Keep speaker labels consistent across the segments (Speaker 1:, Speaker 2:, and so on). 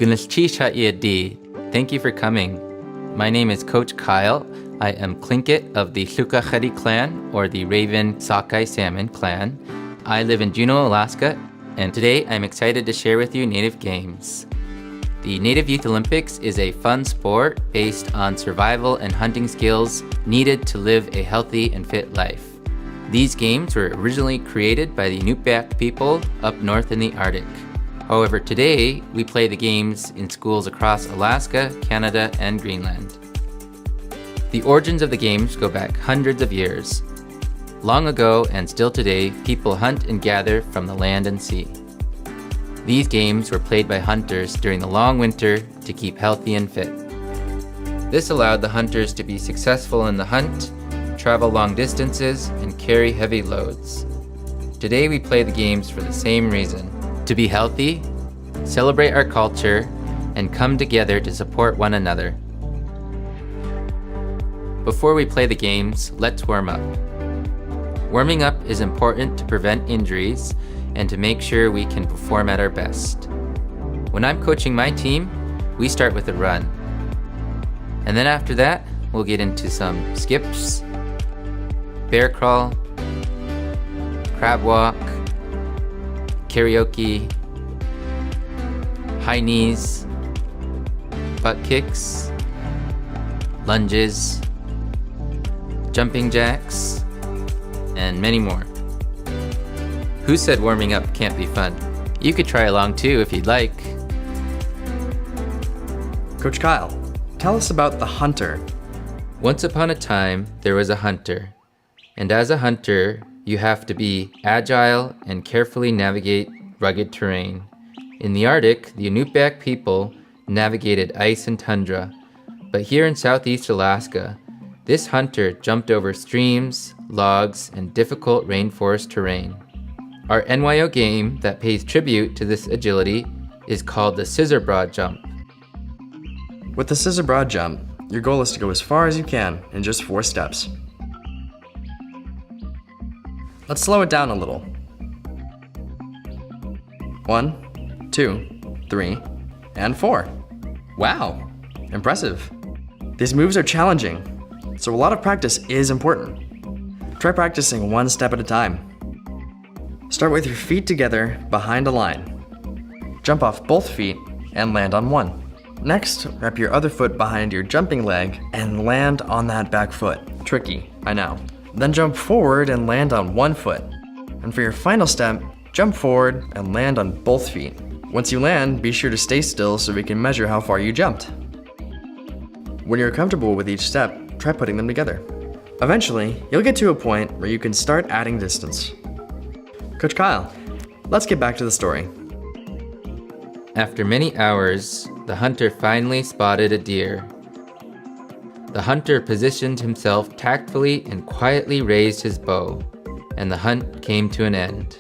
Speaker 1: Gunalchéesh. Thank you for coming. My name is Coach Kyle. I am Tlingit of the Tlingit Haida clan, or the Raven Sockeye Salmon clan. I live in Juneau, Alaska, and today I'm excited to share with you Native Games. The Native Youth Olympics is a fun sport based on survival and hunting skills needed to live a healthy and fit life. These games were originally created by the Inupiaq people up north in the Arctic. However, today we play the games in schools across Alaska, Canada, and Greenland. The origins of the games go back hundreds of years. Long ago and still today, people hunt and gather from the land and sea. These games were played by hunters during the long winter to keep healthy and fit. This allowed the hunters to be successful in the hunt, travel long distances, and carry heavy loads. Today we play the games for the same reason: to be healthy, celebrate our culture, and come together to support one another. Before we play the games, let's warm up. Warming up is important to prevent injuries and to make sure we can perform at our best. When I'm coaching my team, we start with a run. And then after that, we'll get into some skips, bear crawl, crab walk, karaoke, high knees, butt kicks, lunges, jumping jacks, and many more. Who said warming up can't be fun? You could try along too if you'd like.
Speaker 2: Coach Kyle, tell us about the hunter.
Speaker 1: Once upon a time, there was a hunter. And as a hunter, you have to be agile and carefully navigate rugged terrain. In the Arctic, the Inupiaq people navigated ice and tundra. But here in southeast Alaska, this hunter jumped over streams, logs, and difficult rainforest terrain. Our NYO game that pays tribute to this agility is called the scissor broad jump.
Speaker 2: With the scissor broad jump, your goal is to go as far as you can in just 4 steps. Let's slow it down a little. 1, 2, 3, and 4. Wow, impressive. These moves are challenging, so a lot of practice is important. Try practicing 1 step at a time. Start with your feet together behind a line. Jump off both feet and land on one. Next, wrap your other foot behind your jumping leg and land on that back foot. Tricky, I know. Then jump forward and land on one foot. And for your final step, jump forward and land on both feet. Once you land, be sure to stay still so we can measure how far you jumped. When you're comfortable with each step, try putting them together. Eventually, you'll get to a point where you can start adding distance. Coach Kyle, let's get back to the story.
Speaker 1: After many hours, the hunter finally spotted a deer. The hunter positioned himself tactfully and quietly raised his bow, and the hunt came to an end.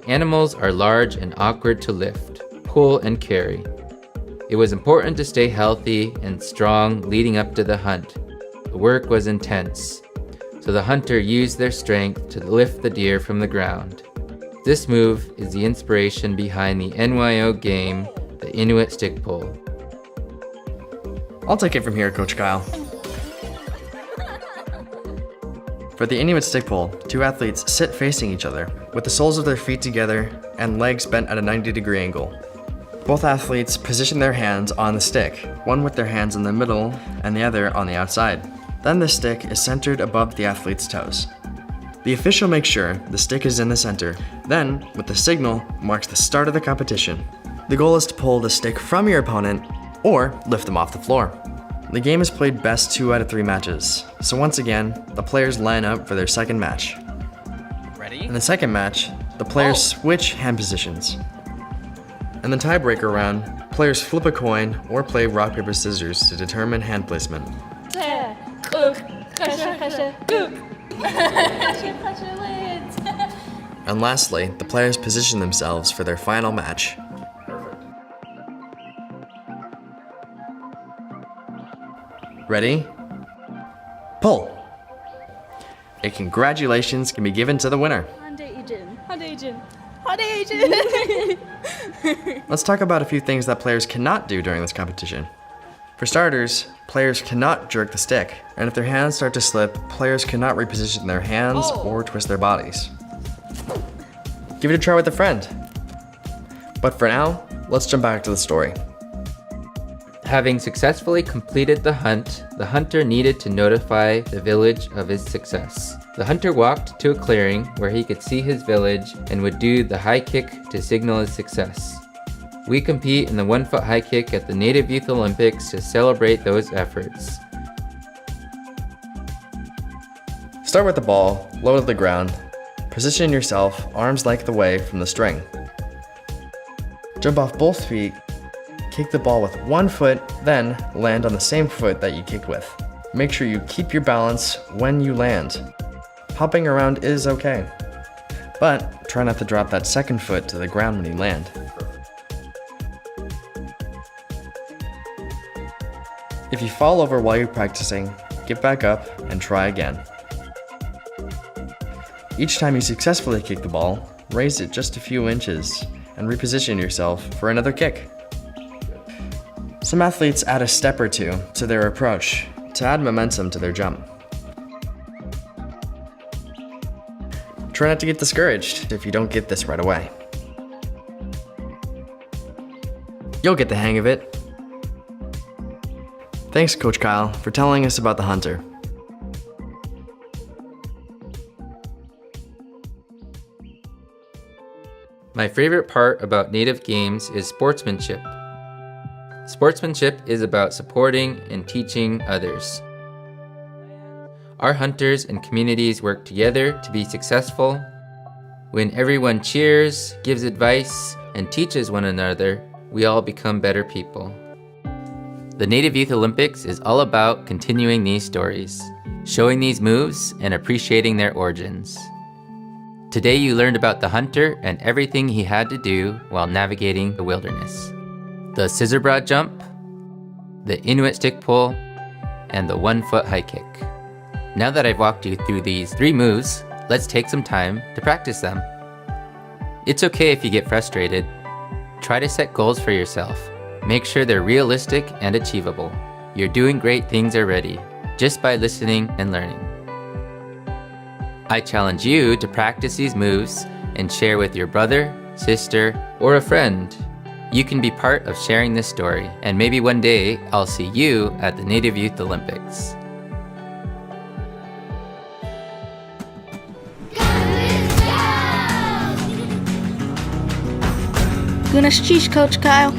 Speaker 1: Animals are large and awkward to lift, pull, and carry. It was important to stay healthy and strong leading up to the hunt. The work was intense, so the hunter used their strength to lift the deer from the ground. This move is the inspiration behind the NYO game, the Inuit stick pull.
Speaker 2: I'll take it from here, Coach Kyle. For the Inuit stick pull, 2 athletes sit facing each other, with the soles of their feet together and legs bent at a 90-degree angle. Both athletes position their hands on the stick, one with their hands in the middle and the other on the outside. Then the stick is centered above the athlete's toes. The official makes sure the stick is in the center, then, with the signal, marks the start of the competition. The goal is to pull the stick from your opponent or lift them off the floor. The game is played best 2 out of 3 matches, so once again, the players line up for their second match.
Speaker 3: Ready?
Speaker 2: In the second match, the players switch hand positions. In the tiebreaker round, players flip a coin or play rock, paper, scissors to determine hand placement. And lastly, the players position themselves for their final match. Ready? Pull! A congratulations can be given to the winner. Let's talk about a few things that players cannot do during this competition. For starters, players cannot jerk the stick, and if their hands start to slip, players cannot reposition their hands or twist their bodies. Give it a try with a friend. But for now, let's jump back to the story.
Speaker 1: Having successfully completed the hunt, the hunter needed to notify the village of his success. The hunter walked to a clearing where he could see his village and would do the high kick to signal his success. We compete in the 1-foot high kick at the Native Youth Olympics to celebrate those efforts.
Speaker 2: Start with the ball, low to the ground. Position yourself arms length away from the string. Jump off both feet, kick the ball with 1 foot, then land on the same foot that you kicked with. Make sure you keep your balance when you land. Hopping around is okay, but try not to drop that second foot to the ground when you land. If you fall over while you're practicing, get back up and try again. Each time you successfully kick the ball, raise it just a few inches and reposition yourself for another kick. Some athletes add a step or two to their approach to add momentum to their jump. Try not to get discouraged if you don't get this right away. You'll get the hang of it. Thanks, Coach Kyle, for telling us about the hunter.
Speaker 1: My favorite part about Native games is sportsmanship. Sportsmanship is about supporting and teaching others. Our hunters and communities work together to be successful. When everyone cheers, gives advice, and teaches one another, we all become better people. The Native Youth Olympics is all about continuing these stories, showing these moves, and appreciating their origins. Today you learned about the hunter and everything he had to do while navigating the wilderness. The scissor broad jump, the Inuit stick pull, and the 1-foot high kick. Now that I've walked you through these 3 moves, let's take some time to practice them. It's okay if you get frustrated. Try to set goals for yourself. Make sure they're realistic and achievable. You're doing great things already, just by listening and learning. I challenge you to practice these moves and share with your brother, sister, or a friend. You can be part of sharing this story, and maybe one day I'll see you at the Native Youth Olympics.
Speaker 3: Gunalchéesh, Coach Kyle.